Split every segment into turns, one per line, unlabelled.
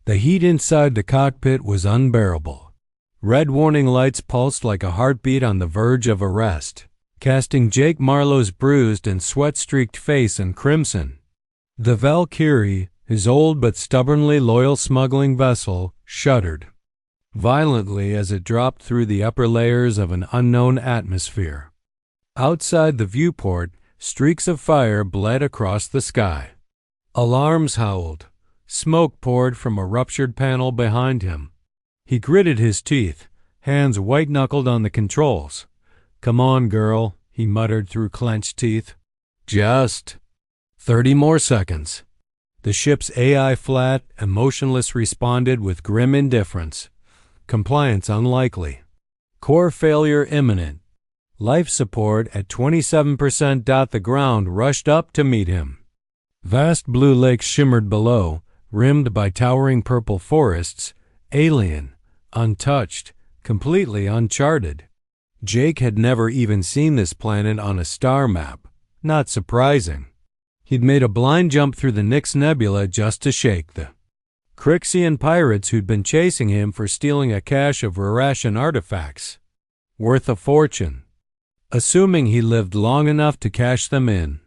The heat inside the cockpit was unbearable. Red warning lights pulsed like a heartbeat on the verge of arrest, casting Jake Marlowe's bruised and sweat-streaked face in crimson. The Valkyrie, his old but stubbornly loyal smuggling vessel, shuddered violently as it dropped through the upper layers of an unknown atmosphere. Outside the viewport, streaks of fire bled across the sky. Alarms howled. Smoke poured from a ruptured panel behind him. He gritted his teeth, hands white-knuckled on the controls. "Come on, girl," he muttered through clenched teeth. "Just 30 more seconds." The ship's AI flat and motionless responded with grim indifference. Compliance unlikely. Core failure imminent. Life support at 27%. The ground rushed up to meet him. Vast blue lakes shimmered below, rimmed by towering purple forests, alien, untouched, completely uncharted. Jake had never even seen this planet on a star map. Not surprising. He'd made a blind jump through the Nix Nebula just to shake the Crixian pirates who'd been chasing him for stealing a cache of Rarashan artifacts, worth a fortune. Assuming he lived long enough to cash them in,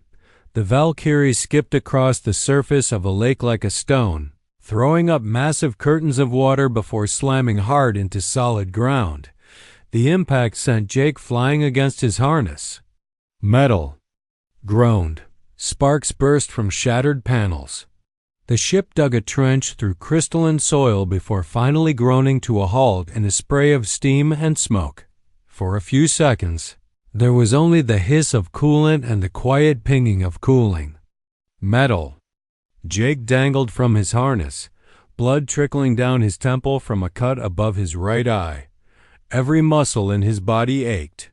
the Valkyrie skipped across the surface of a lake like a stone, throwing up massive curtains of water before slamming hard into solid ground. The impact sent Jake flying against his harness. "Metal!" groaned. Sparks burst from shattered panels. The ship dug a trench through crystalline soil before finally groaning to a halt in a spray of steam and smoke. For a few seconds, there was only the hiss of coolant and the quiet pinging of cooling. Metal. Jake dangled from his harness, blood trickling down his temple from a cut above his right eye. Every muscle in his body ached.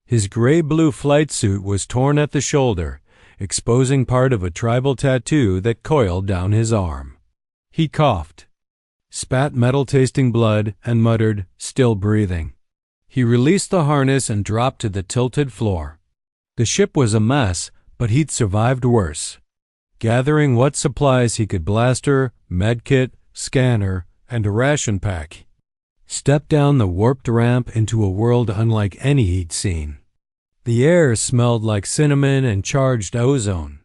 His gray-blue flight suit was torn at the shoulder, exposing part of a tribal tattoo that coiled down his arm. He coughed, spat metal-tasting blood, and muttered, still breathing. He released the harness and dropped to the tilted floor. The ship was a mess, but he'd survived worse. Gathering what supplies he could, blaster, medkit, scanner, and a ration pack, stepped down the warped ramp into a world unlike any he'd seen. The air smelled like cinnamon and charged ozone.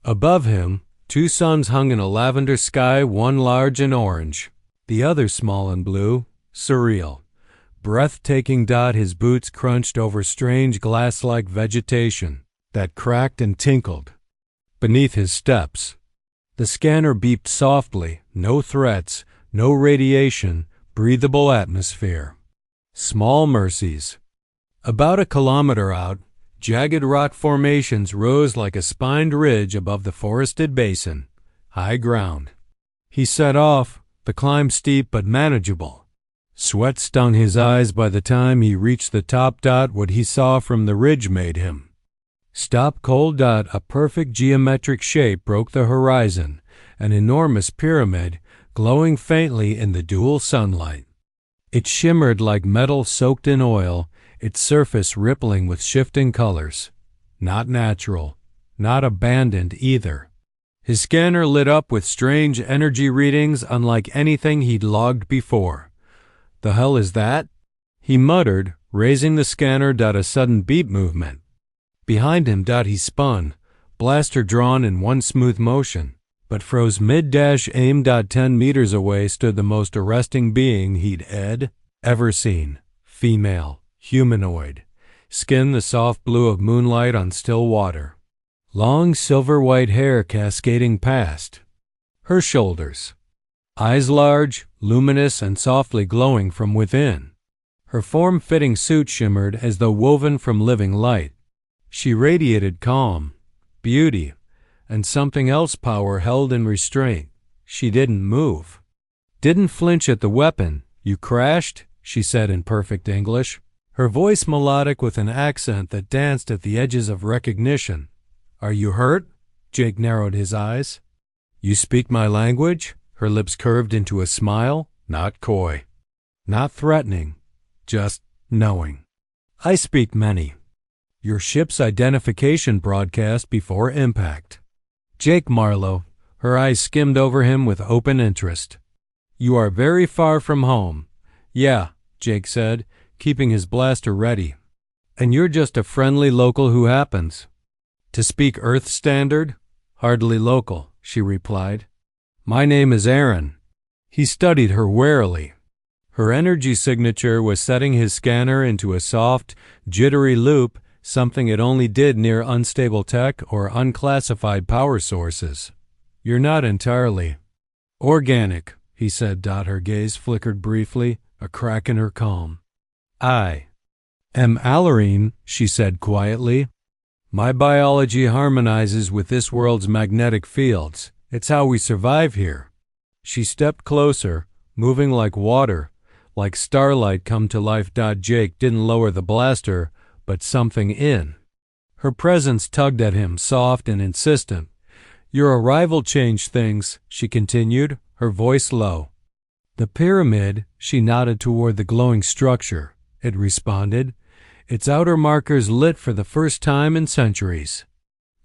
Above him, two suns hung in a lavender sky, one large and orange, the other small and blue, surreal. Breathtaking. His boots crunched over strange glass-like vegetation that cracked and tinkled beneath his steps. The scanner beeped softly, no threats, no radiation, breathable atmosphere. Small mercies. About a kilometer out, jagged rock formations rose like a spined ridge above the forested basin. High ground. He set off, the climb steep but manageable. Sweat stung his eyes by the time he reached the top. What he saw from the ridge made him stop cold. A perfect geometric shape broke the horizon, an enormous pyramid, glowing faintly in the dual sunlight. It shimmered like metal soaked in oil, its surface rippling with shifting colors. Not natural, not abandoned either. His scanner lit up with strange energy readings unlike anything he'd logged before. "The hell is that?" he muttered, raising the scanner. A sudden beep movement. Behind him. He spun, blaster drawn in one smooth motion, but froze mid-aim. 10 meters away stood the most arresting being he'd ever seen. Female. Humanoid. Skin the soft blue of moonlight on still water. Long silver-white hair cascading past her shoulders. Eyes large, luminous, and softly glowing from within. Her form-fitting suit shimmered as though woven from living light. She radiated calm, beauty, and something else, power held in restraint. She didn't move. Didn't flinch at the weapon. "You crashed?" she said in perfect English. Her voice melodic with an accent that danced at the edges of recognition. "Are you hurt?" Jake narrowed his eyes. "You speak my language?" Her lips curved into a smile, not coy, not threatening, just knowing. "I speak many. Your ship's identification broadcast before impact." Jake Marlowe, her eyes skimmed over him with open interest. You are very far from home. Yeah, Jake said, keeping his blaster ready. And you're just a friendly local who happens to speak Earth standard? Hardly local, she replied. My name is Aaron. He studied her warily. Her energy signature was setting his scanner into a soft, jittery loop, something it only did near unstable tech or unclassified power sources. You're not entirely organic, he said. Her gaze flickered briefly, a crack in her calm. I am Salarian, she said quietly. My biology harmonizes with this world's magnetic fields. It's how we survive here. She stepped closer, moving like water, like starlight come to life. Jake didn't lower the blaster, but something in her presence tugged at him, soft and insistent. Your arrival changed things, she continued, her voice low. The pyramid, she nodded toward the glowing structure. It responded, its outer markers lit for the first time in centuries.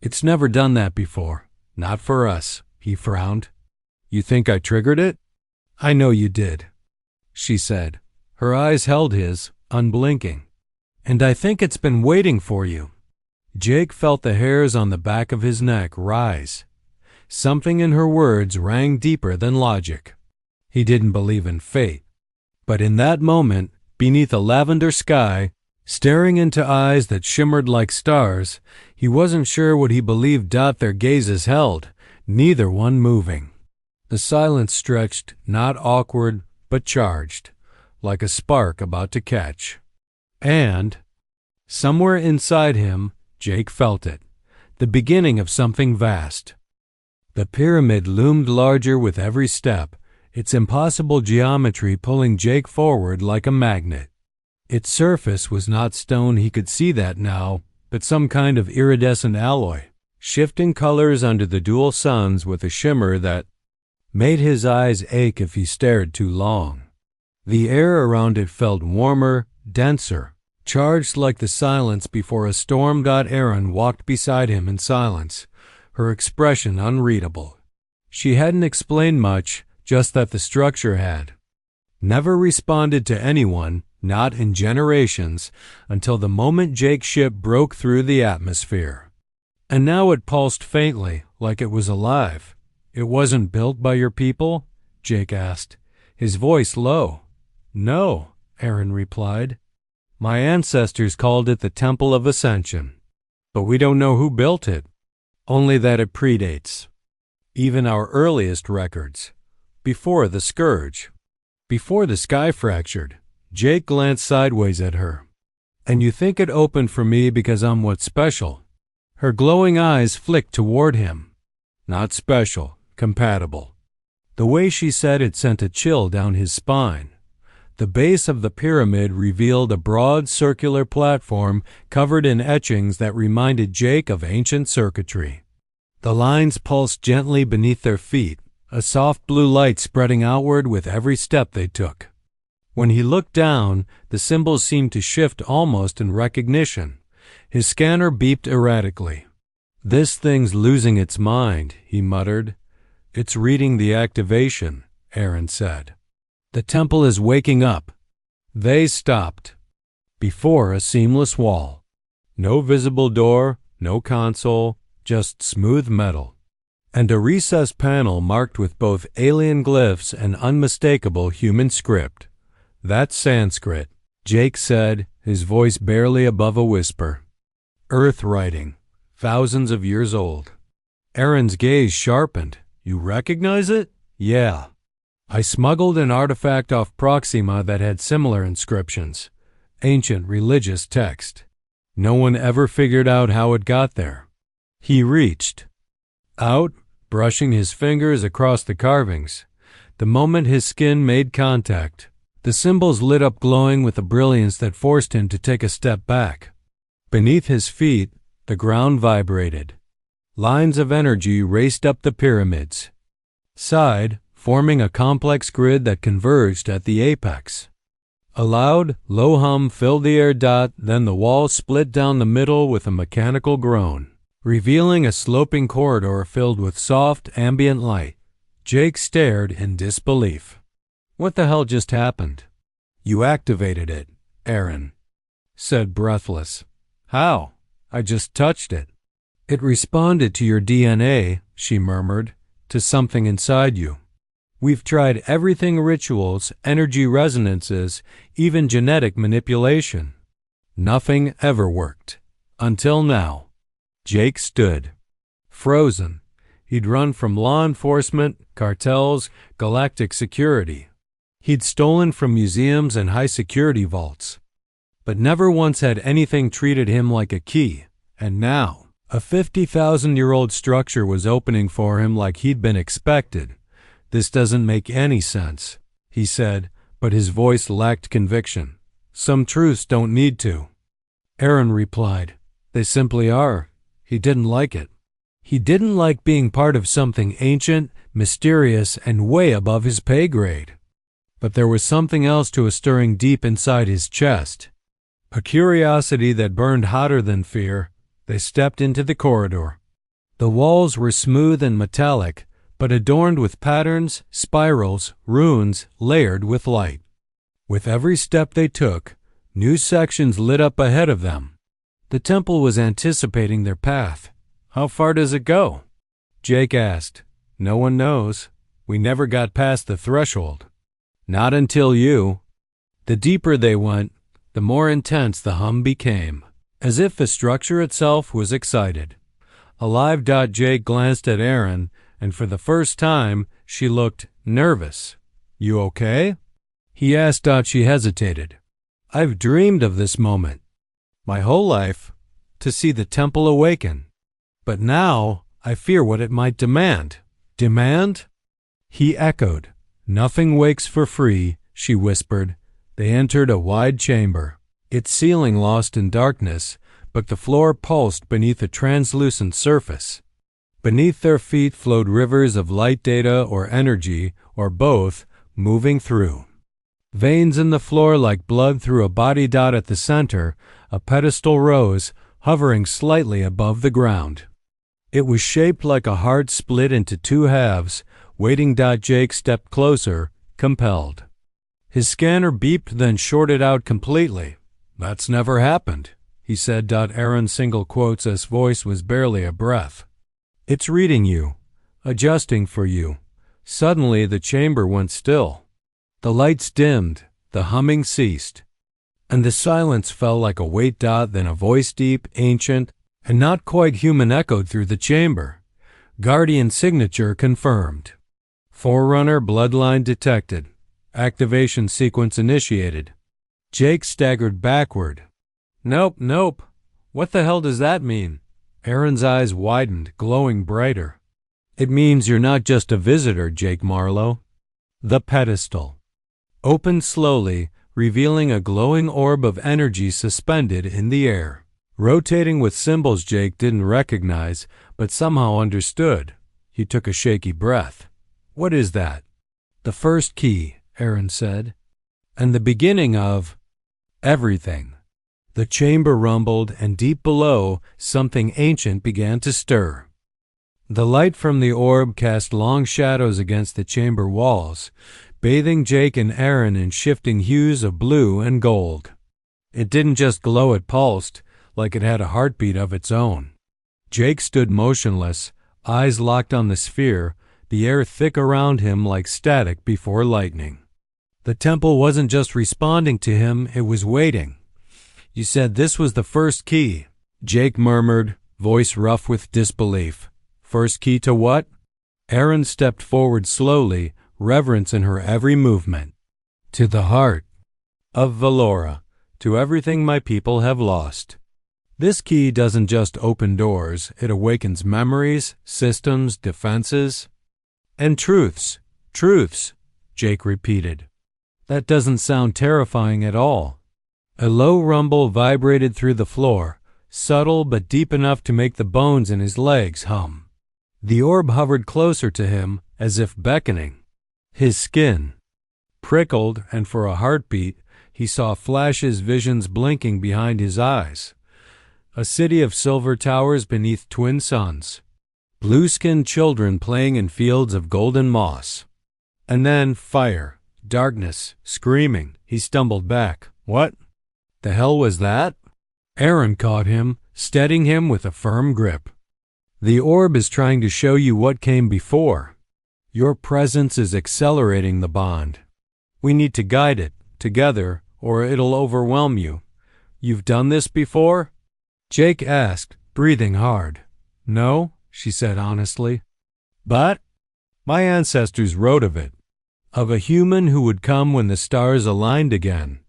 It's never done that before. Not for us, he frowned. You think I triggered it? I know you did, she said. Her eyes held his, unblinking. And I think it's been waiting for you. Jake felt the hairs on the back of his neck rise. Something in her words rang deeper than logic. He didn't believe in fate. But in that moment, beneath a lavender sky, staring into eyes that shimmered like stars, he wasn't sure what he believed. Their gazes held, neither one moving. The silence stretched, not awkward, but charged, like a spark about to catch. And, somewhere inside him, Jake felt it, the beginning of something vast. The pyramid loomed larger with every step, its impossible geometry pulling Jake forward like a magnet. Its surface was not stone, he could see that now, but some kind of iridescent alloy, shifting colors under the dual suns with a shimmer that made his eyes ache if he stared too long. The air around it felt warmer, denser, charged like the silence before a storm. Aaron walked beside him in silence, her expression unreadable. She hadn't explained much, just that the structure had never responded to anyone, not in generations, until the moment Jake's ship broke through the atmosphere. And now it pulsed faintly, like it was alive. It wasn't built by your people? Jake asked, his voice low. No, Aaron replied. My ancestors called it the Temple of Ascension. But we don't know who built it, only that it predates even our earliest records. Before the Scourge, before the sky fractured. Jake glanced sideways at her. And you think it opened for me because I'm what's special? Her glowing eyes flicked toward him. Not special, compatible. The way she said it sent a chill down his spine. The base of the pyramid revealed a broad circular platform covered in etchings that reminded Jake of ancient circuitry. The lines pulsed gently beneath their feet, a soft blue light spreading outward with every step they took. When he looked down, the symbols seemed to shift almost in recognition. His scanner beeped erratically. This thing's losing its mind, he muttered. It's reading the activation, Aaron said. The temple is waking up. They stopped. Before a seamless wall. No visible door, no console, just smooth metal. And a recessed panel marked with both alien glyphs and unmistakable human script. That's Sanskrit, Jake said, his voice barely above a whisper. Earth writing, thousands of years old. Aaron's gaze sharpened. You recognize it? Yeah. I smuggled an artifact off Proxima that had similar inscriptions. Ancient religious text. No one ever figured out how it got there. He reached out, brushing his fingers across the carvings. The moment his skin made contact, the symbols lit up, glowing with a brilliance that forced him to take a step back. Beneath his feet, the ground vibrated. Lines of energy raced up the pyramids, side, forming a complex grid that converged at the apex. A loud, low hum filled the air. Then the wall split down the middle with a mechanical groan, revealing a sloping corridor filled with soft, ambient light. Jake stared in disbelief. What the hell just happened? You activated it, Aaron said, breathless. How? I just touched it. It responded to your DNA, she murmured, to something inside you. We've tried everything: rituals, energy resonances, even genetic manipulation. Nothing ever worked. Until now. Jake stood, frozen. He'd run from law enforcement, cartels, galactic security. He'd stolen from museums and high-security vaults. But never once had anything treated him like a key. And now, a 50,000-year-old structure was opening for him like he'd been expected. This doesn't make any sense, he said, but his voice lacked conviction. Some truths don't need to. Aaron replied, They simply are. He didn't like it. He didn't like being part of something ancient, mysterious, and way above his pay grade. But there was something else to a stirring deep inside his chest. A curiosity that burned hotter than fear. They stepped into the corridor. The walls were smooth and metallic, but adorned with patterns, spirals, runes, layered with light. With every step they took, new sections lit up ahead of them. The temple was anticipating their path. How far does it go? Jake asked. No one knows. We never got past the threshold. Not until you. The deeper they went, the more intense the hum became, as if the structure itself was excited. Alive. Jake glanced at Aaron, and for the first time, she looked nervous. You okay? He asked. She hesitated. I've dreamed of this moment. My whole life, to see the temple awaken. But now, I fear what it might demand. Demand? He echoed. Nothing wakes for free, she whispered. They entered a wide chamber, its ceiling lost in darkness, but the floor pulsed beneath a translucent surface. Beneath their feet flowed rivers of light, data, or energy, or both, moving through. Veins in the floor like blood through a body. At the center, a pedestal rose, hovering slightly above the ground. It was shaped like a heart split into two halves. Waiting. Jake stepped closer, compelled. His scanner beeped, then shorted out completely. That's never happened, he said. Aaron single quotes. His voice was barely a breath. It's reading you, adjusting for you. Suddenly the chamber went still. The lights dimmed, the humming ceased, and the silence fell like a weight. Then a voice, deep, ancient, and not quite human, echoed through the chamber. Guardian signature confirmed. Forerunner bloodline detected. Activation sequence initiated. Jake staggered backward. Nope. What the hell does that mean? Aaron's eyes widened, glowing brighter. It means you're not just a visitor, Jake Marlowe. The pedestal opened slowly, revealing a glowing orb of energy suspended in the air, rotating with symbols Jake didn't recognize, but somehow understood. He took a shaky breath. What is that? The first key, Aaron said. And the beginning of everything. The chamber rumbled, and deep below, something ancient began to stir. The light from the orb cast long shadows against the chamber walls, bathing Jake and Aaron in shifting hues of blue and gold. It didn't just glow, it pulsed, like it had a heartbeat of its own. Jake stood motionless, eyes locked on the sphere, the air thick around him like static before lightning. The temple wasn't just responding to him, it was waiting. You said this was the first key, Jake murmured, voice rough with disbelief. First key to what? Aaron stepped forward slowly, reverence in her every movement. To the heart of Valora, to everything my people have lost. This key doesn't just open doors, it awakens memories, systems, defenses, and truths. Truths, Jake repeated. That doesn't sound terrifying at all. A low rumble vibrated through the floor, subtle but deep enough to make the bones in his legs hum. The orb hovered closer to him, as if beckoning. His skin prickled, and for a heartbeat, he saw flashes, visions blinking behind his eyes. A city of silver towers beneath twin suns. Blue-skinned children playing in fields of golden moss. And then fire, Darkness, screaming. He stumbled back. What the hell was that? Aaron caught him, steadying him with a firm grip. The orb is trying to show you what came before. Your presence is accelerating the bond. We need to guide it, together, or it'll overwhelm you. You've done this before? Jake asked, breathing hard. No, she said honestly. But my ancestors wrote of it. Of a human who would come when the stars aligned again.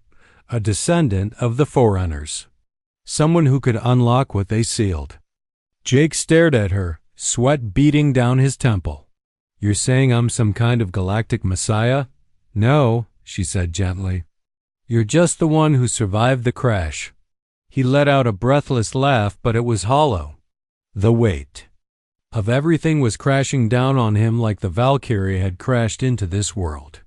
A descendant of the Forerunners. Someone who could unlock what they sealed. Jake stared at her, sweat beating down his temple. You're saying I'm some kind of galactic messiah? No, she said gently. You're just the one who survived the crash. He let out a breathless laugh, but it was hollow. The weight of everything was crashing down on him like the Valkyrie had crashed into this world.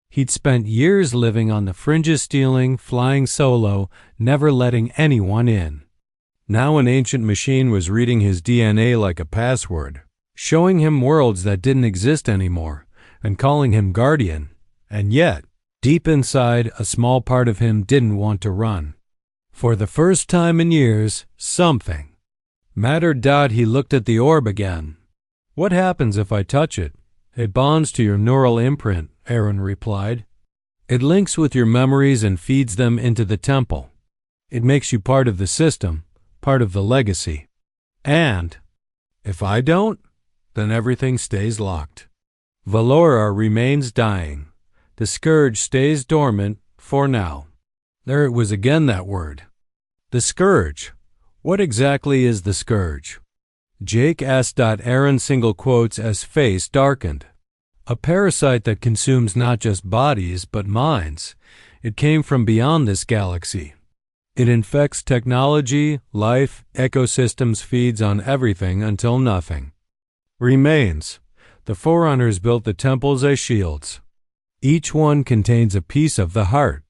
He'd spent years living on the fringes, stealing, flying solo, never letting anyone in. Now an ancient machine was reading his DNA like a password, showing him worlds that didn't exist anymore, and calling him guardian. And yet, deep inside, a small part of him didn't want to run. For the first time in years, something mattered. He looked at the orb again. What happens if I touch it? It bonds to your neural imprint, Aaron replied. It links with your memories and feeds them into the temple. It makes you part of the system, part of the legacy. And if I don't, then everything stays locked. Valora remains dying. The scourge stays dormant for now. There it was again, that word. The scourge. What exactly is the scourge? Jake asked. Aaron single quotes as face darkened. A parasite that consumes not just bodies but minds. It came from beyond this galaxy. It infects technology, life, ecosystems, feeds on everything until nothing remains. The Forerunners built the temples as shields. Each one contains a piece of the heart.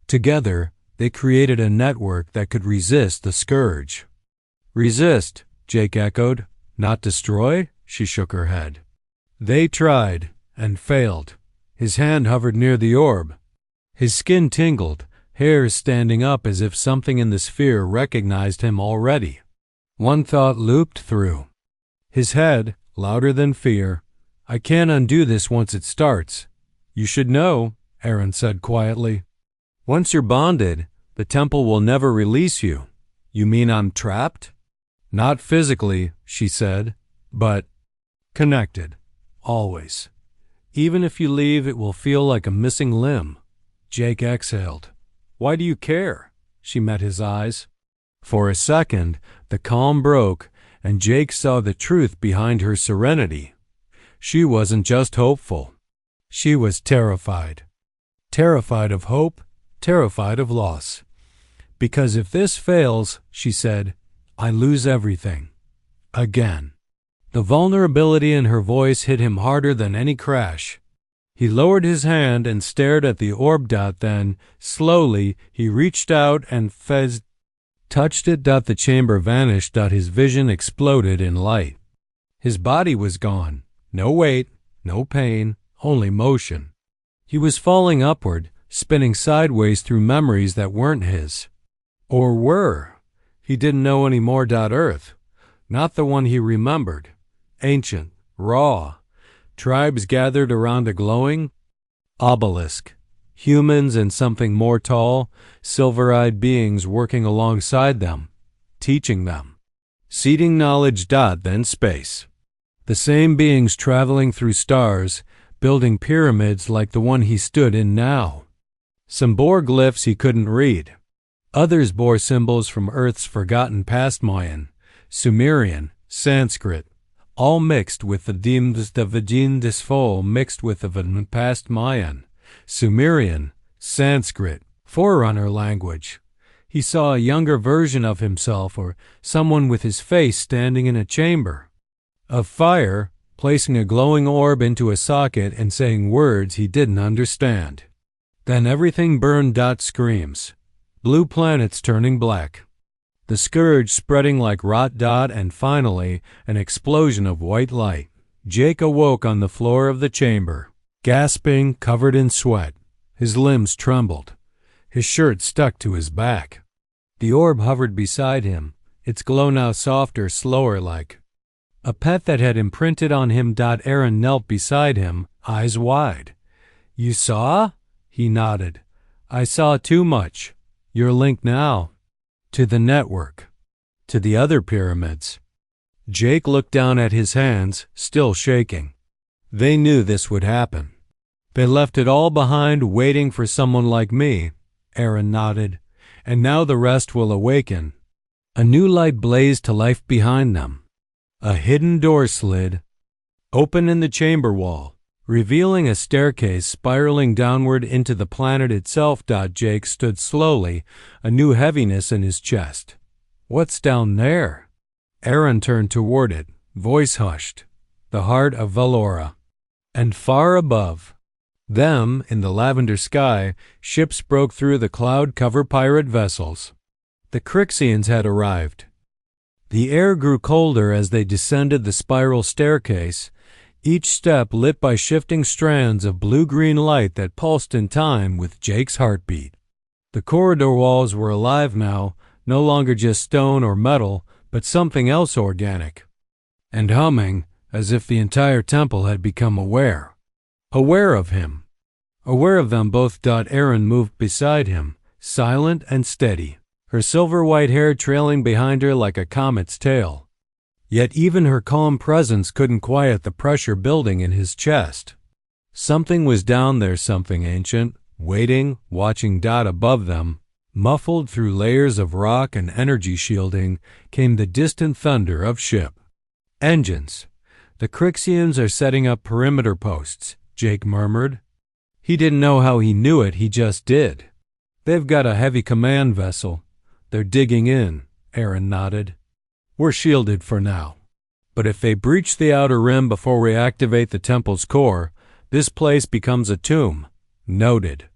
Together, they created a network that could resist the scourge. Resist, Jake echoed. Not destroy? She shook her head. They tried, and failed. His hand hovered near the orb. His skin tingled, hairs standing up as if something in the sphere recognized him already. One thought looped through his head, louder than fear. I can't undo this once it starts. You should know, Aaron said quietly. Once you're bonded, the temple will never release you. You mean I'm trapped? Not physically, she said, but connected, always. Even if you leave, it will feel like a missing limb. Jake exhaled. Why do you care? She met his eyes. For a second, the calm broke, and Jake saw the truth behind her serenity. She wasn't just hopeful. She was terrified. Terrified of hope, terrified of loss. Because if this fails, she said, I lose everything. Again. The vulnerability in her voice hit him harder than any crash. He lowered his hand and stared at the orb. Then, slowly, he reached out and touched it. The chamber vanished. His vision exploded in light. His body was gone. No weight, no pain, only motion. He was falling upward, spinning sideways through memories that weren't his. Or were. He didn't know anymore. Earth. Not the one he remembered. Ancient, raw. Tribes gathered around a glowing obelisk. Humans and something more tall, silver-eyed beings working alongside them, teaching them. Seeding knowledge. Then space. The same beings traveling through stars, building pyramids like the one he stood in now. Some bore glyphs he couldn't read. Others bore symbols from Earth's forgotten past. Mayan, Sumerian, Sanskrit, all mixed with the Dimds de Vajin Disfol mixed with the past. Mayan, Sumerian, Sanskrit, Forerunner language. He saw a younger version of himself, or someone with his face standing in a chamber of fire, placing a glowing orb into a socket and saying words he didn't understand. Then everything burned. Screams. Blue planets turning black. The scourge spreading like rot. And finally, an explosion of white light. Jake awoke on the floor of the chamber, gasping, covered in sweat. His limbs trembled. His shirt stuck to his back. The orb hovered beside him, its glow now softer, slower like. A pet that had imprinted on him. Aaron knelt beside him, eyes wide. "You saw?" He nodded. "I saw too much. You're linked now. To the network. To the other pyramids." Jake looked down at his hands, still shaking. They knew this would happen. They left it all behind waiting for someone like me. Aaron nodded. And now the rest will awaken. A new light blazed to life behind them. A hidden door slid open in the chamber wall, revealing a staircase spiraling downward into the planet itself. Jake stood slowly, a new heaviness in his chest. "What's down there?" Aaron turned toward it, voice hushed. The heart of Valora. And far above them, in the lavender sky, ships broke through the cloud-cover pirate vessels. The Crixians had arrived. The air grew colder as they descended the spiral staircase, each step lit by shifting strands of blue-green light that pulsed in time with Jake's heartbeat. The corridor walls were alive now, no longer just stone or metal, but something else organic. And humming, as if the entire temple had become aware. Aware of him. Aware of them both. Aaron moved beside him, silent and steady, her silver-white hair trailing behind her like a comet's tail. Yet even her calm presence couldn't quiet the pressure building in his chest. Something was down there, something ancient, waiting, watching. Above them, muffled through layers of rock and energy shielding, came the distant thunder of ship engines. "The Crixians are setting up perimeter posts," Jake murmured. He didn't know how he knew it, he just did. "They've got a heavy command vessel. They're digging in," Aaron nodded. "We're shielded for now. But if they breach the outer rim before we activate the temple's core, this place becomes a tomb." Noted.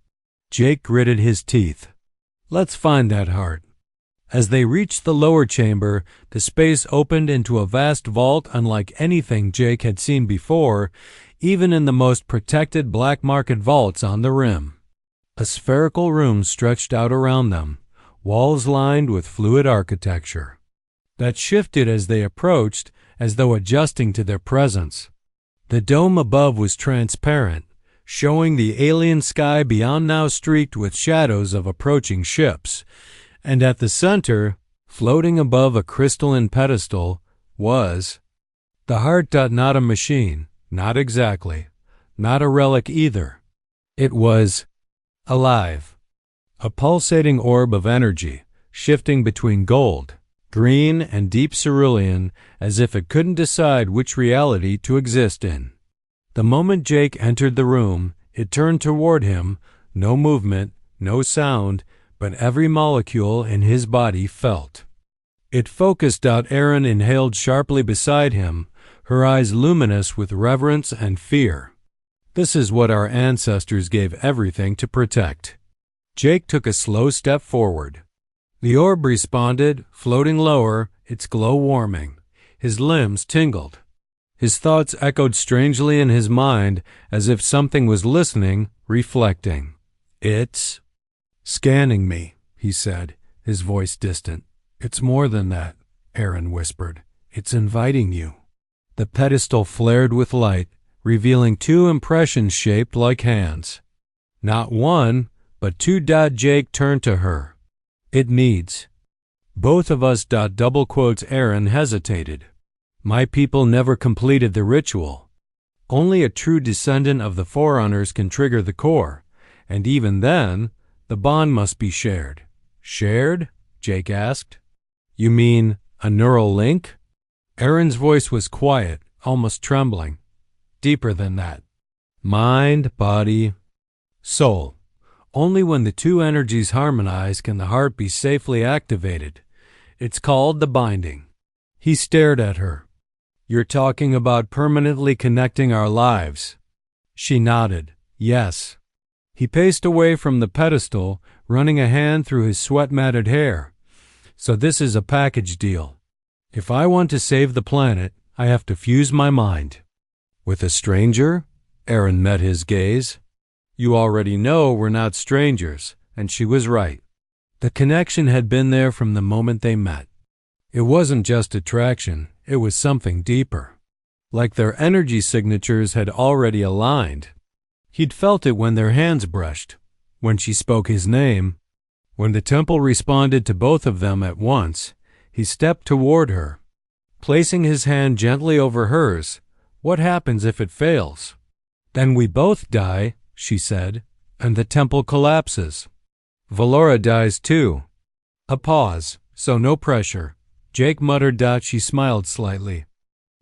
Jake gritted his teeth. "Let's find that heart." As they reached the lower chamber, the space opened into a vast vault unlike anything Jake had seen before, even in the most protected black market vaults on the rim. A spherical room stretched out around them, walls lined with fluid architecture that shifted as they approached, as though adjusting to their presence. The dome above was transparent, showing the alien sky beyond, now streaked with shadows of approaching ships. And at the center, floating above a crystalline pedestal, was the heart. Not a machine, not exactly, not a relic either. It was alive. A pulsating orb of energy, shifting between gold, green, and deep cerulean, as if it couldn't decide which reality to exist in. The moment Jake entered the room, it turned toward him, no movement, no sound, but every molecule in his body felt. It focused. Aaron inhaled sharply beside him, her eyes luminous with reverence and fear. "This is what our ancestors gave everything to protect." Jake took a slow step forward. The orb responded, floating lower, its glow warming. His limbs tingled. His thoughts echoed strangely in his mind, as if something was listening, reflecting. "It's scanning me," he said, his voice distant. "It's more than that," Aaron whispered. "It's inviting you." The pedestal flared with light, revealing two impressions shaped like hands. Not one, but two. Jake turned to her. "It needs both of us." Double quotes. Aaron hesitated. "My people never completed the ritual. Only a true descendant of the Forerunners can trigger the core, and even then, the bond must be shared." "Shared?" Jake asked. "You mean a neural link?" Aaron's voice was quiet, almost trembling. "Deeper than that. Mind, body, soul. Only when the two energies harmonize can the heart be safely activated. It's called the binding." He stared at her. "You're talking about permanently connecting our lives." She nodded. "Yes." He paced away from the pedestal, running a hand through his sweat-matted hair. "So this is a package deal. If I want to save the planet, I have to fuse my mind." "With a stranger?" Aaron met his gaze. You already know we're not strangers, and she was right. The connection had been there from the moment they met. It wasn't just attraction, it was something deeper. Like their energy signatures had already aligned. He'd felt it when their hands brushed, when she spoke his name. When the temple responded to both of them at once, he stepped toward her, placing his hand gently over hers. What happens if it fails? Then we both die, she said, and the temple collapses. Valora dies too. A pause, so no pressure. Jake muttered. She smiled slightly.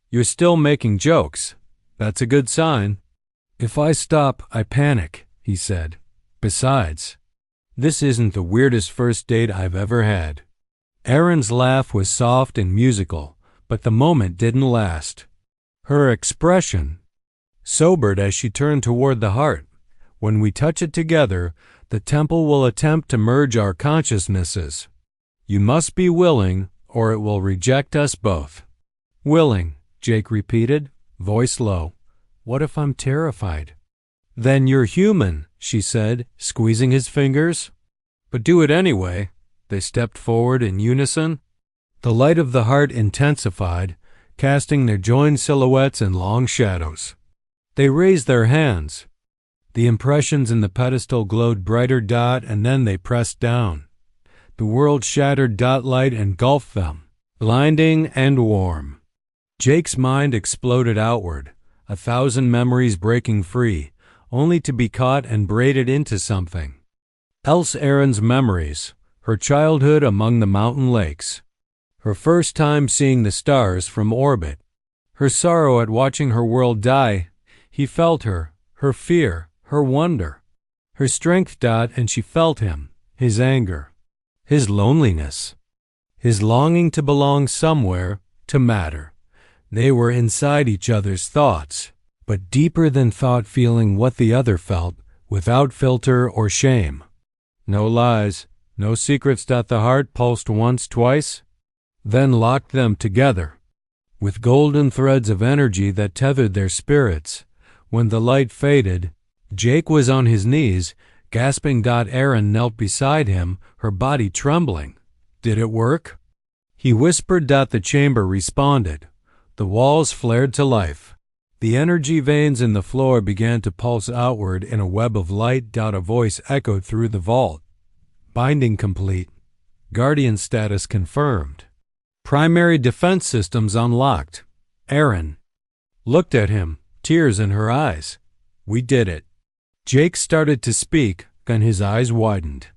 You're still making jokes. That's a good sign. If I stop, I panic, he said. Besides, this isn't the weirdest first date I've ever had. Erin's laugh was soft and musical, but the moment didn't last. Her expression sobered as she turned toward the heart. When we touch it together, the temple will attempt to merge our consciousnesses. You must be willing, or it will reject us both. Willing, Jake repeated, voice low. What if I'm terrified? Then you're human, she said, squeezing his fingers. But do it anyway. They stepped forward in unison. The light of the heart intensified, casting their joined silhouettes in long shadows. They raised their hands. The impressions in the pedestal glowed brighter. And then they pressed down. The world shattered. Light engulfed them, blinding and warm. Jake's mind exploded outward, 1,000 memories breaking free, only to be caught and braided into something else. Erin's memories, her childhood among the mountain lakes, her first time seeing the stars from orbit, her sorrow at watching her world die. He felt her fear, her wonder, her strength. And she felt him, his anger, his loneliness, his longing to belong somewhere, to matter. They were inside each other's thoughts, but deeper than thought, feeling what the other felt, without filter or shame. No lies, no secrets. The heart pulsed once, twice, then locked them together, with golden threads of energy that tethered their spirits. When the light faded, Jake was on his knees, gasping. Erin knelt beside him, her body trembling. Did it work? He whispered. The chamber responded. The walls flared to life. The energy veins in the floor began to pulse outward in a web of light. A voice echoed through the vault. Binding complete. Guardian status confirmed. Primary defense systems unlocked. Erin looked at him, tears in her eyes. We did it. Jake started to speak, then his eyes widened.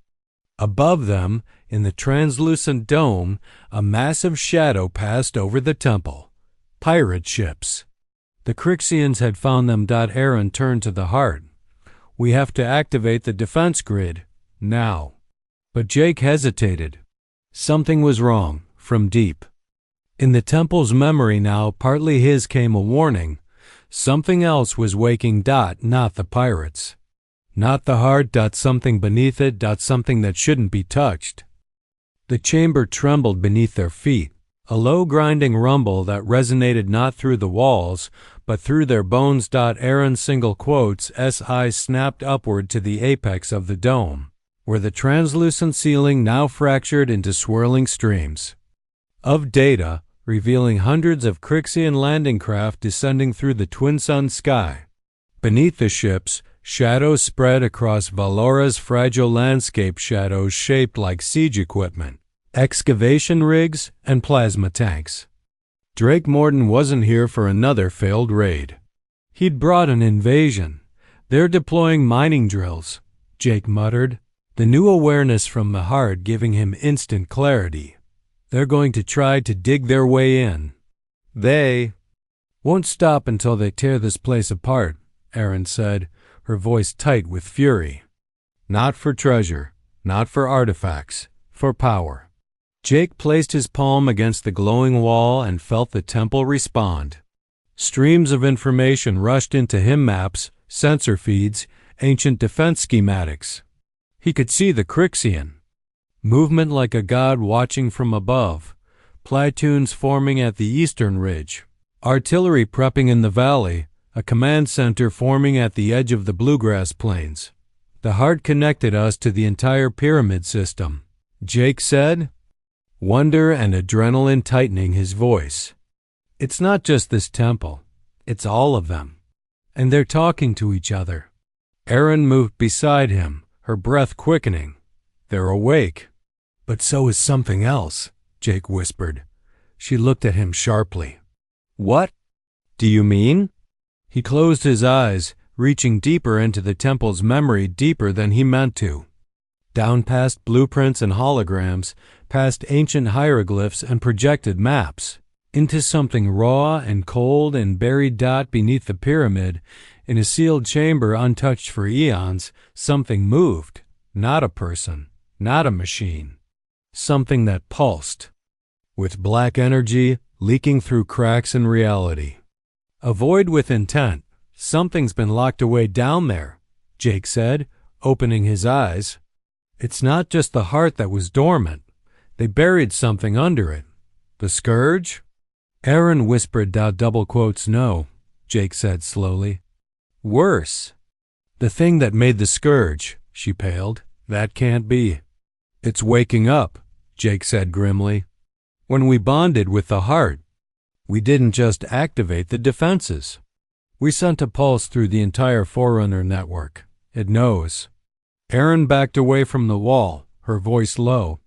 Above them, in the translucent dome, a massive shadow passed over the temple. Pirate ships. The Crixians had found them. Erin turned to the heart. We have to activate the defense grid, now. But Jake hesitated. Something was wrong, from deep. In the temple's memory now, partly his, came a warning. Something else was waking. Not the pirates. Not the heart. Something beneath it. Something that shouldn't be touched. The chamber trembled beneath their feet. A low grinding rumble that resonated not through the walls, but through their bones. Erin's single quotes, eyes snapped upward to the apex of the dome, where the translucent ceiling now fractured into swirling streams of data, revealing hundreds of Crixian landing craft descending through the twin-sun sky. Beneath the ships, shadows spread across Valora's fragile landscape, shadows shaped like siege equipment, excavation rigs, and plasma tanks. Drake Morton wasn't here for another failed raid. He'd brought an invasion. They're deploying mining drills, Jake muttered, the new awareness from the heart giving him instant clarity. They're going to try to dig their way in. They won't stop until they tear this place apart, Erin said, her voice tight with fury. Not for treasure, not for artifacts, for power. Jake placed his palm against the glowing wall and felt the temple respond. Streams of information rushed into him, maps, sensor feeds, ancient defense schematics. He could see the Crixian movement like a god watching from above, platoons forming at the eastern ridge, artillery prepping in the valley, a command center forming at the edge of the bluegrass plains. The heart connected us to the entire pyramid system, Jake said, wonder and adrenaline tightening his voice. It's not just this temple, it's all of them. And they're talking to each other. Erin moved beside him, her breath quickening. They're awake. But so is something else, Jake whispered. She looked at him sharply. What do you mean? He closed his eyes, reaching deeper into the temple's memory, deeper than he meant to. Down past blueprints and holograms, past ancient hieroglyphs and projected maps, into something raw and cold and buried beneath the pyramid, in a sealed chamber untouched for eons. Something moved, not a person, not a machine. Something that pulsed, with black energy leaking through cracks in reality. A void with intent. Something's been locked away down there, Jake said, opening his eyes. It's not just the heart that was dormant. They buried something under it. The scourge? Erin whispered double quotes no, Jake said slowly. Worse. The thing that made the scourge, she paled. That can't be. It's waking up, Jake said grimly. When we bonded with the heart, we didn't just activate the defenses. We sent a pulse through the entire Forerunner network. It knows. Erin backed away from the wall, her voice low.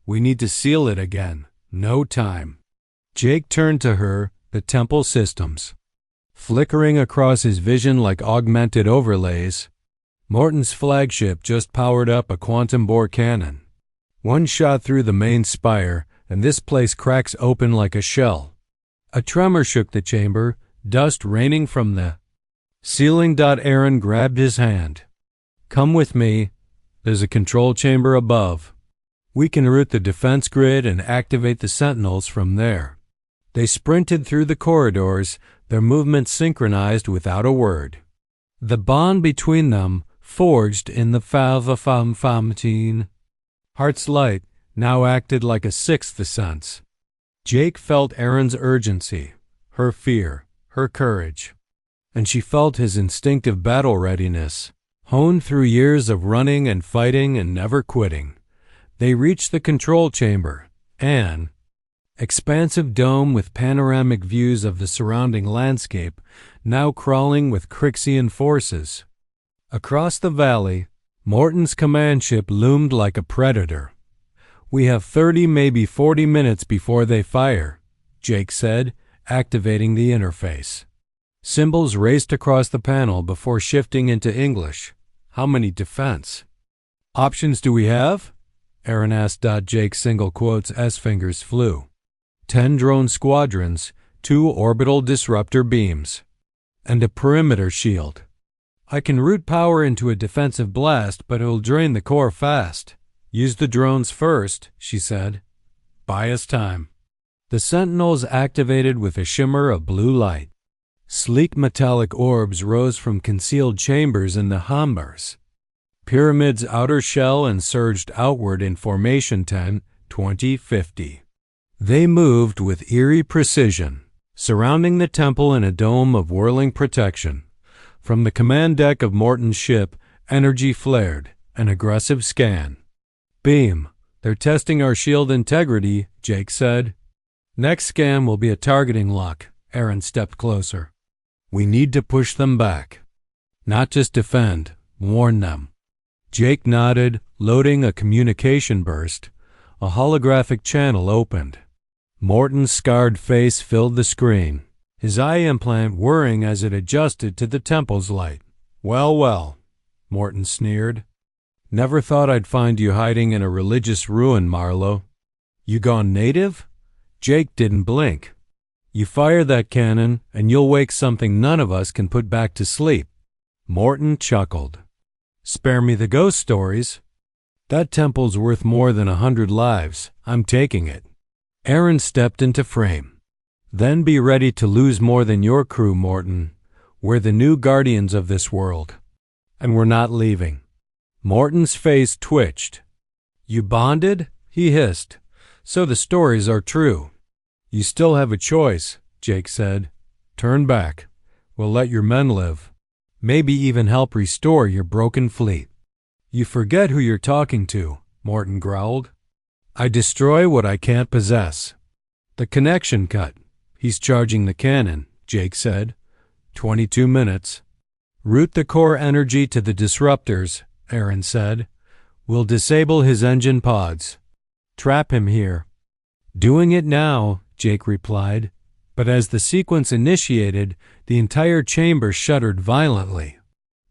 We need to seal it again. No time. Jake turned to her, the temple systems, flickering across his vision like augmented overlays. Morton's flagship just powered up a quantum bore cannon. One shot through the main spire, and this place cracks open like a shell. A tremor shook the chamber, dust raining from the ceiling. Erin grabbed his hand. Come with me. There's a control chamber above. We can route the defense grid and activate the sentinels from there. They sprinted through the corridors, their movements synchronized without a word. The bond between them, forged in the Famtine. Heart's light now acted like a sixth sense. Jake felt Erin's urgency, her fear, her courage. And she felt his instinctive battle readiness, honed through years of running and fighting and never quitting. They reached the control chamber, an expansive dome with panoramic views of the surrounding landscape, now crawling with Crixian forces. Across the valley, Morton's command ship loomed like a predator. We have 30, maybe 40 minutes before they fire, Jake said, activating the interface. Symbols raced across the panel before shifting into English. How many defense options do we have? Erin asked. Jake's single quotes S fingers flew. 10 drone squadrons, 2 orbital disruptor beams, and a perimeter shield. I can route power into a defensive blast, but it'll drain the core fast. Use the drones first, she said. Buy us time. The sentinels activated with a shimmer of blue light. Sleek metallic orbs rose from concealed chambers in the hambars. Pyramid's outer shell and surged outward in formation 10, 20, 50. They moved with eerie precision, surrounding the temple in a dome of whirling protection. From the command deck of Morton's ship, energy flared, an aggressive scan. Beam, they're testing our shield integrity, Jake said. Next scan will be a targeting lock. Erin stepped closer. We need to push them back. Not just defend, warn them. Jake nodded, loading a communication burst. A holographic channel opened. Morton's scarred face filled the screen, his eye implant whirring as it adjusted to the temple's light. Well, well, Morton sneered. Never thought I'd find you hiding in a religious ruin, Marlowe. You gone native? Jake didn't blink. You fire that cannon, and you'll wake something none of us can put back to sleep. Morton chuckled. Spare me the ghost stories. That temple's worth more than 100 lives. I'm taking it. Erin stepped into frame. Then be ready to lose more than your crew, Morton. We're the new guardians of this world. And we're not leaving. Morton's face twitched. You bonded? He hissed. So the stories are true. You still have a choice, Jake said. Turn back. We'll let your men live. Maybe even help restore your broken fleet." "You forget who you're talking to," Morton growled. "I destroy what I can't possess." "The connection cut. He's charging the cannon," Jake said. 22 minutes. "Route the core energy to the disruptors," Aaron said. "We'll disable his engine pods. Trap him here." "Doing it now," Jake replied. But as the sequence initiated, the entire chamber shuddered violently.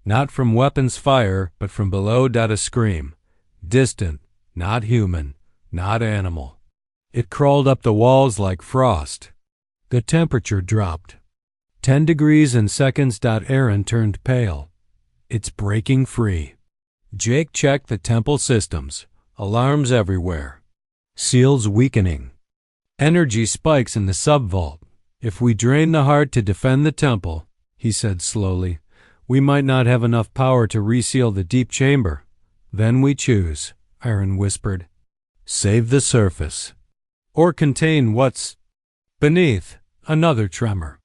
Not from weapons fire, but from below. A scream. Distant, not human, not animal. It crawled up the walls like frost. The temperature dropped. 10 degrees in seconds. Aaron turned pale. "It's breaking free." Jake checked the temple systems. Alarms everywhere. Seals weakening. "Energy spikes in the subvault. If we drain the heart to defend the temple," he said slowly, "we might not have enough power to reseal the deep chamber." "Then we choose," Aaron whispered. "Save the surface. Or contain what's beneath." Another tremor.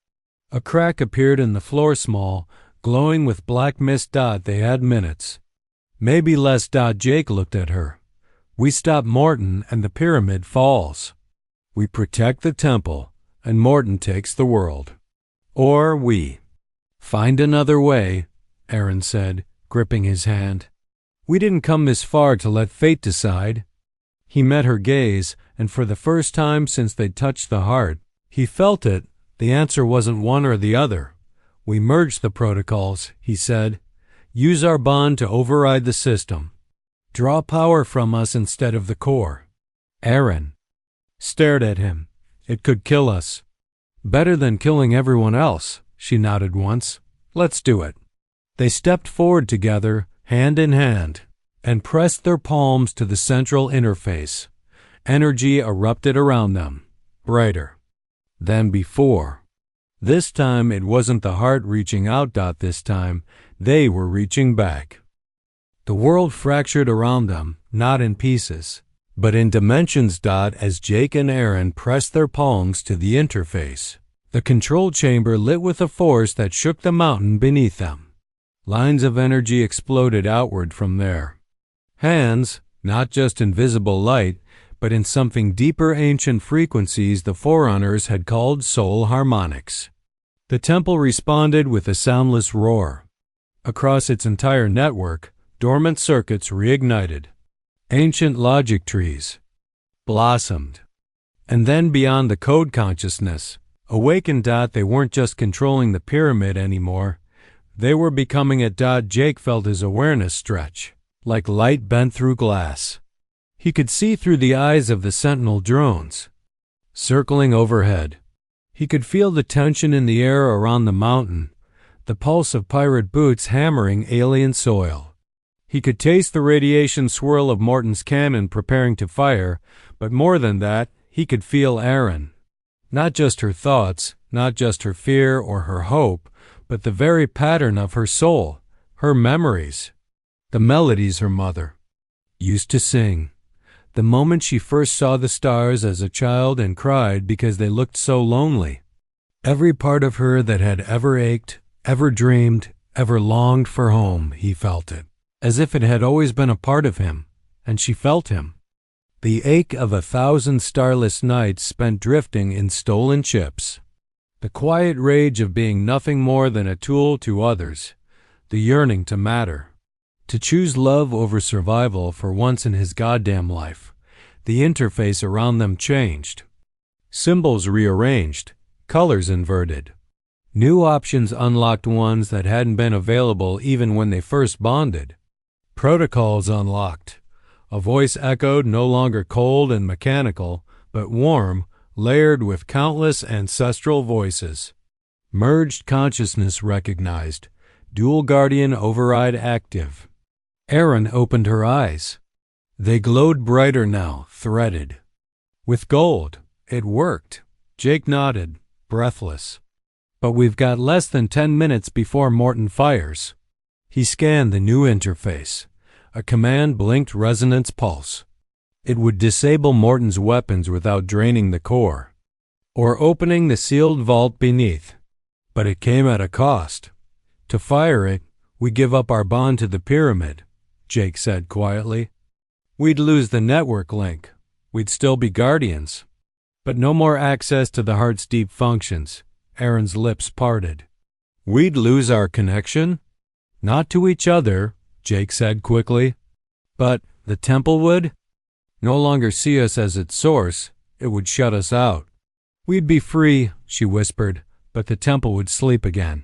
A crack appeared in the floor, small, glowing with black mist. "They had minutes. Maybe less." Jake looked at her. "We stop Morton and the pyramid falls. We protect the temple and Morton takes the world. Or we find another way," Aaron said, gripping his hand. "We didn't come this far to let fate decide." He met her gaze, and for the first time since they'd touched the heart, he felt it. The answer wasn't one or the other. "We merged the protocols," he said. "Use our bond to override the system. Draw power from us instead of the core." Aaron stared at him. "It could kill us." "Better than killing everyone else," she nodded once. "Let's do it." They stepped forward together, hand in hand, and pressed their palms to the central interface. Energy erupted around them, brighter than before. This time it wasn't the heart reaching out. This time they were reaching back. The world fractured around them, not in pieces, but in dimensions. As Jake and Aaron pressed their palms to the interface, the control chamber lit with a force that shook the mountain beneath them. Lines of energy exploded outward from there. Hands, not just invisible light, but in something deeper, ancient frequencies the Forerunners had called soul harmonics. The temple responded with a soundless roar. Across its entire network, dormant circuits reignited. Ancient logic trees blossomed. And then beyond the code consciousness, awakened. They weren't just controlling the pyramid anymore. They were becoming it. Jake felt his awareness stretch, like light bent through glass. He could see through the eyes of the sentinel drones, circling overhead. He could feel the tension in the air around the mountain, the pulse of pirate boots hammering alien soil. He could taste the radiation swirl of Morton's cannon preparing to fire, but more than that, he could feel Aaron. Not just her thoughts, not just her fear or her hope, but the very pattern of her soul, her memories, the melodies her mother used to sing. The moment she first saw the stars as a child and cried because they looked so lonely. Every part of her that had ever ached, ever dreamed, ever longed for home, he felt it, as if it had always been a part of him, and she felt him. The ache of 1,000 starless nights spent drifting in stolen ships. The quiet rage of being nothing more than a tool to others. The yearning to matter. To choose love over survival for once in his goddamn life. The interface around them changed. Symbols rearranged. Colors inverted. New options unlocked, ones that hadn't been available even when they first bonded. Protocols unlocked. A voice echoed, no longer cold and mechanical, but warm, layered with countless ancestral voices. Merged consciousness recognized. Dual guardian override active. Aaron opened her eyes. They glowed brighter now, threaded with gold. It worked. Jake nodded, breathless. But we've got less than 10 minutes before Morton fires. He scanned the new interface. A command blinked resonance pulse. It would disable Morton's weapons without draining the core, or opening the sealed vault beneath. But it came at a cost. To fire it, we give up our bond to the pyramid, Jake said quietly. We'd lose the network link. We'd still be guardians. But no more access to the heart's deep functions. Aaron's lips parted. We'd lose our connection? Not to each other, Jake said quickly. But the temple would? No longer see us as its source. It would shut us out. We'd be free, she whispered, but the temple would sleep again.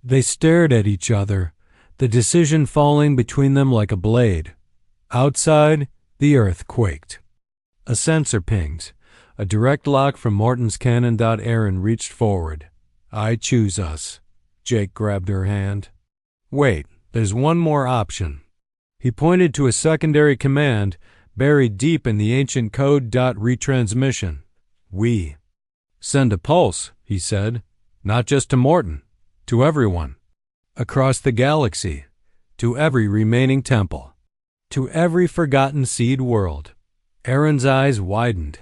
They stared at each other, the decision falling between them like a blade. Outside, the earth quaked. A sensor pinged. A direct lock from Morton's cannon. Aaron reached forward. I choose us. Jake grabbed her hand. Wait, there's one more option. He pointed to a secondary command buried deep in the ancient code. Retransmission. We. Send a pulse, he said. Not just to Morton. To everyone. Across the galaxy. To every remaining temple. To every forgotten seed world. Aaron's eyes widened.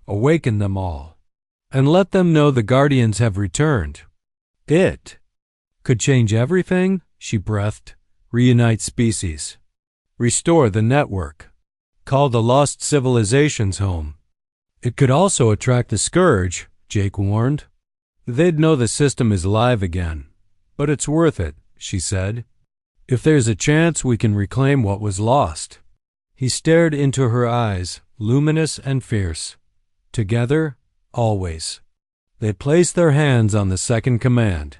Awaken them all. And let them know the Guardians have returned. It could change everything, she breathed. Reunite species. Restore the network. Call the lost civilizations home. It could also attract the Scourge, Jake warned. They'd know the system is live again. But it's worth it, she said. If there's a chance we can reclaim what was lost. He stared into her eyes, luminous and fierce. Together, always. They placed their hands on the second command.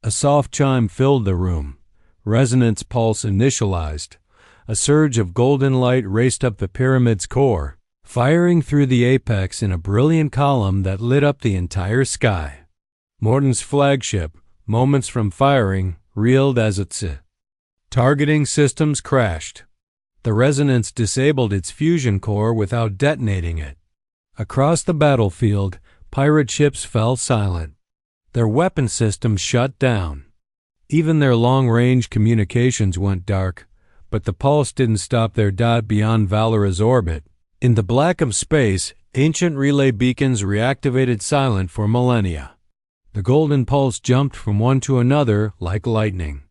A soft chime filled the room. Resonance pulse initialized. A surge of golden light raced up the pyramid's core, firing through the apex in a brilliant column that lit up the entire sky. Morton's flagship, moments from firing, reeled as its targeting systems crashed. The resonance disabled its fusion core without detonating it. Across the battlefield, pirate ships fell silent. Their weapon systems shut down. Even their long-range communications went dark, but the pulse didn't stop their dot beyond Valora's orbit. In the black of space, ancient relay beacons reactivated silent for millennia. The golden pulse jumped from one to another like lightning,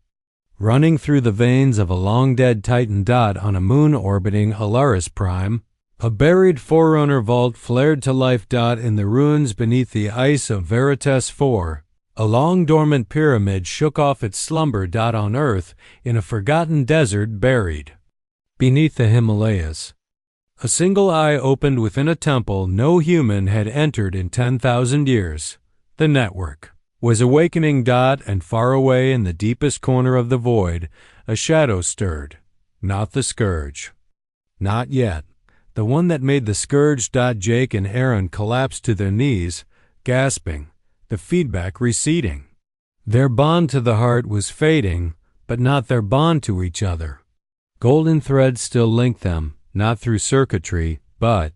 running through the veins of a long-dead Titan dot on a moon orbiting Alaris Prime. A buried Forerunner vault flared to life. In the ruins beneath the ice of Veritas 4, a long-dormant pyramid shook off its slumber. On Earth, in a forgotten desert buried beneath the Himalayas. A single eye opened within a temple no human had entered in 10,000 years. The network was awakening. And far away in the deepest corner of the void, a shadow stirred. Not the Scourge. Not yet. The one that made the Scourge. Jake and Aaron collapsed to their knees, gasping, the feedback receding. Their bond to the heart was fading, but not their bond to each other. Golden threads still linked them, not through circuitry, but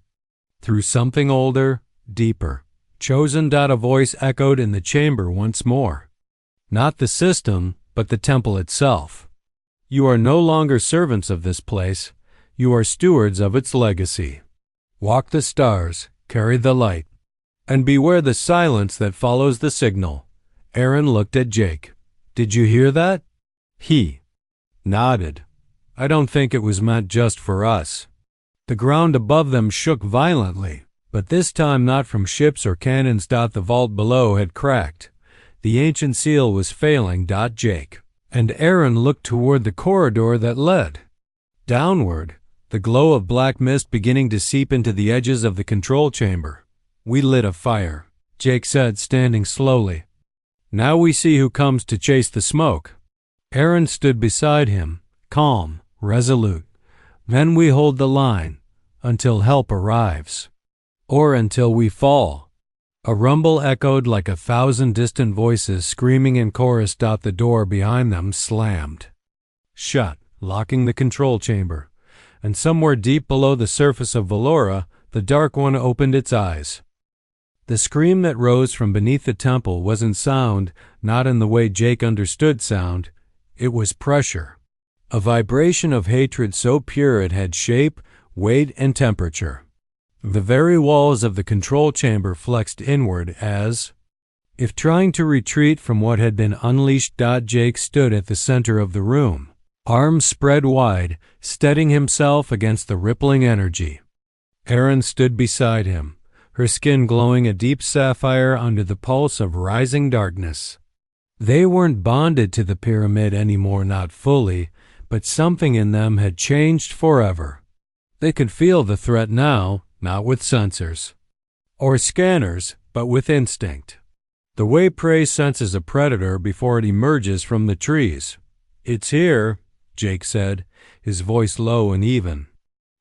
through something older, deeper. Chosen. A voice echoed in the chamber once more. Not the system, but the temple itself. You are no longer servants of this place. You are stewards of its legacy. Walk the stars, carry the light, and beware the silence that follows the signal. Aaron looked at Jake. Did you hear that? He nodded. I don't think it was meant just for us. The ground above them shook violently, but this time not from ships or cannons. The vault below had cracked. The ancient seal was failing. Jake and Aaron looked toward the corridor that led downward. The glow of black mist beginning to seep into the edges of the control chamber. We lit a fire, Jake said, standing slowly. Now we see who comes to chase the smoke. Aaron stood beside him, calm, resolute. Then we hold the line, until help arrives. Or until we fall. A rumble echoed like 1,000 distant voices screaming in chorus. The door behind them slammed shut, locking the control chamber. And somewhere deep below the surface of Valora, the Dark One opened its eyes. The scream that rose from beneath the temple wasn't sound, not in the way Jake understood sound. It was pressure. A vibration of hatred so pure it had shape, weight, and temperature. The very walls of the control chamber flexed inward as if trying to retreat from what had been unleashed. Jake stood at the center of the room, arms spread wide, steadying himself against the rippling energy. Aaron stood beside him, her skin glowing a deep sapphire under the pulse of rising darkness. They weren't bonded to the pyramid anymore, not fully, but something in them had changed forever. They could feel the threat now, not with sensors or scanners, but with instinct. The way prey senses a predator before it emerges from the trees. "It's here," Jake said, his voice low and even.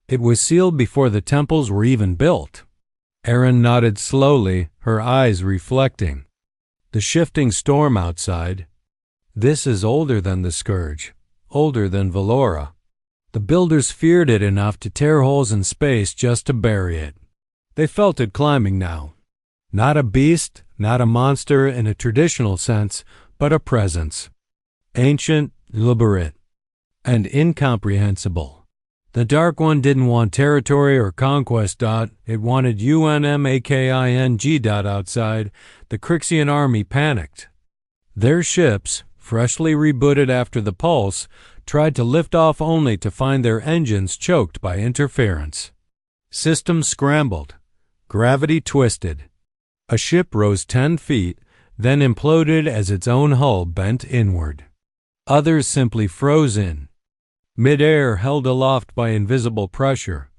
"It was sealed before the temples were even built." Aaron nodded slowly, her eyes reflecting the shifting storm outside. "This is older than the Scourge, older than Valora. The builders feared it enough to tear holes in space just to bury it. They felt it climbing now. Not a beast, not a monster in a traditional sense, but a presence. Ancient, deliberate, and incomprehensible. The Dark One didn't want territory or conquest. It wanted UNMAKING. Outside, the Crixian army panicked. Their ships, freshly rebooted after the pulse, tried to lift off only to find their engines choked by interference. Systems scrambled. Gravity twisted. A ship rose 10 feet, then imploded as its own hull bent inward. Others simply froze in mid-air, held aloft by invisible pressure.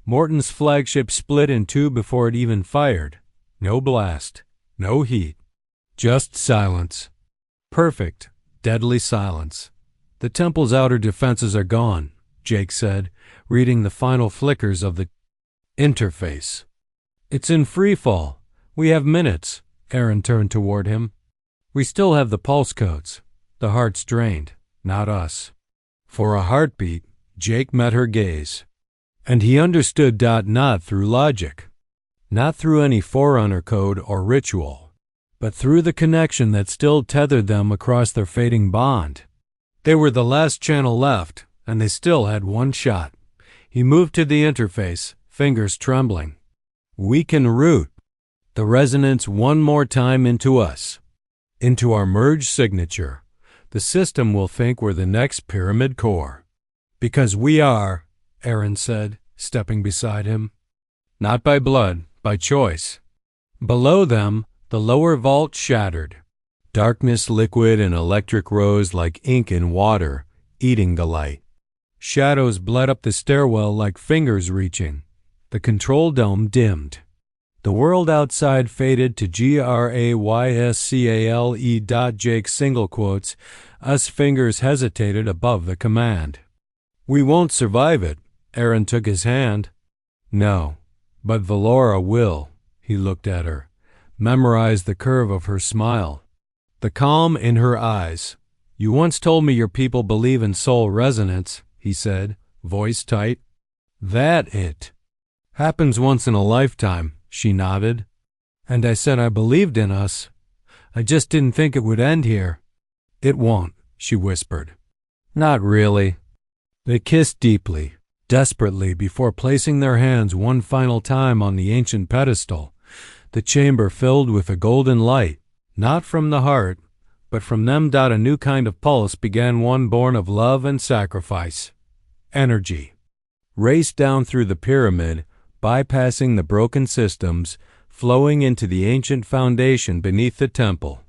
Morton's flagship split in two before it even fired. No blast, no heat, just silence. Perfect, deadly silence. "The temple's outer defenses are gone," Jake said, reading the final flickers of the interface. "It's in free fall. We have minutes." Aaron turned toward him. "We still have the pulse codes. The heart's drained, not us." For a heartbeat, Jake met her gaze. And he understood. Not through logic, not through any Forerunner code or ritual, but through the connection that still tethered them across their fading bond. They were the last channel left, and they still had one shot. He moved to the interface, fingers trembling. "We can root the resonance one more time into us, into our merged signature. The system will think we're the next pyramid core." "Because we are," Aaron said, stepping beside him. "Not by blood, by choice." Below them, the lower vault shattered. Darkness, liquid and electric, rose like ink in water, eating the light. Shadows bled up the stairwell like fingers reaching. The control dome dimmed. The world outside faded to GRAYSCALE. Jake's single quotes, us fingers hesitated above the command. "We won't survive it." Aaron took his hand. "No, but Valora will." He looked at her, memorized the curve of her smile, the calm in her eyes. "You once told me your people believe in soul resonance," he said, voice tight. "That it happens once in a lifetime," she nodded. "And I said I believed in us. I just didn't think it would end here." "It won't," she whispered. "Not really." They kissed deeply, desperately, before placing their hands one final time on the ancient pedestal, the chamber filled with a golden light, not from the heart, but from them. A new kind of pulse began, one born of love and sacrifice. Energy raced down through the pyramid, bypassing the broken systems, flowing into the ancient foundation beneath the temple.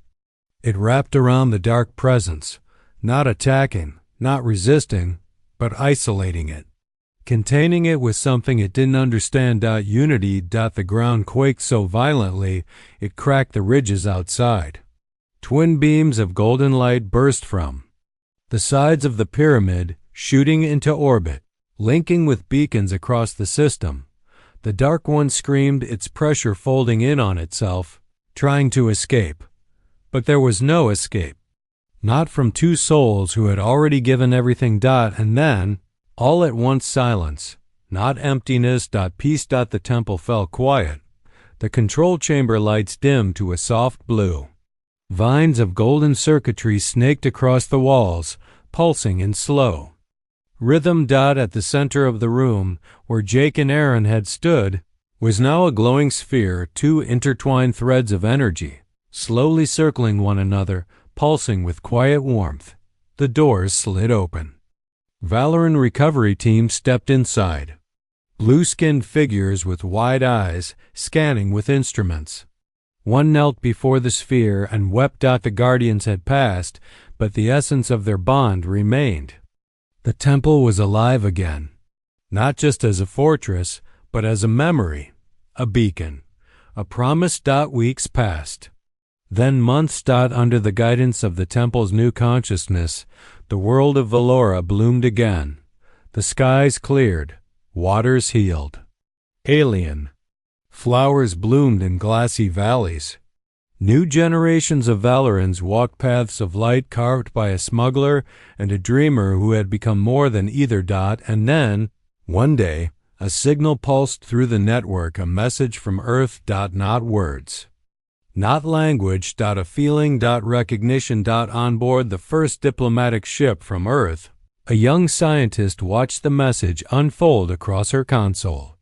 It wrapped around the dark presence, not attacking, not resisting, but isolating it, containing it with something it didn't understand. Unity. The ground quaked so violently it cracked the ridges outside. Twin beams of golden light burst from the sides of the pyramid, shooting into orbit, linking with beacons across the system. The Dark One screamed, its pressure folding in on itself, trying to escape. But there was no escape. Not from two souls who had already given everything. And then, all at once, silence. Not emptiness. Peace. The temple fell quiet. The control chamber lights dimmed to a soft blue. Vines of golden circuitry snaked across the walls, pulsing in slow rhythm. At the center of the room, where Jake and Aaron had stood, was now a glowing sphere, two intertwined threads of energy, Slowly circling one another, pulsing with quiet warmth, the doors slid open. Valerian recovery team stepped inside. Blue-skinned figures with wide eyes, scanning with instruments. One knelt before the sphere and wept. The Guardians had passed, but the essence of their bond remained. The temple was alive again, not just as a fortress, but as a memory, a beacon, a promise. Weeks passed. Then months. Under the guidance of the temple's new consciousness, the world of Valora bloomed again. The skies cleared, waters healed. Alien. Flowers bloomed in glassy valleys. New generations of Valerians walked paths of light carved by a smuggler and a dreamer who had become more than either. And then, one day, a signal pulsed through the network, a message from Earth. Not words. Not language. A feeling. Recognition. On board the first diplomatic ship from Earth, a young scientist watched the message unfold across her console.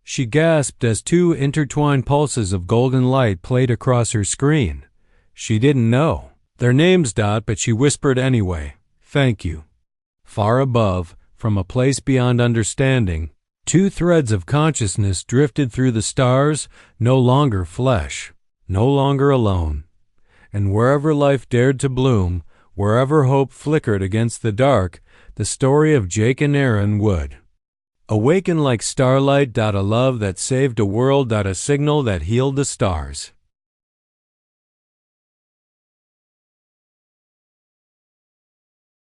She gasped as two intertwined pulses of golden light played across her screen. She didn't know their names. But she whispered anyway, "Thank you." Far above, from a place beyond understanding, two threads of consciousness drifted through the stars, no longer flesh, no longer alone. And wherever life dared to bloom, wherever hope flickered against the dark, the story of Jake and Aaron would awaken like starlight. A love that saved a world. A signal that healed the stars.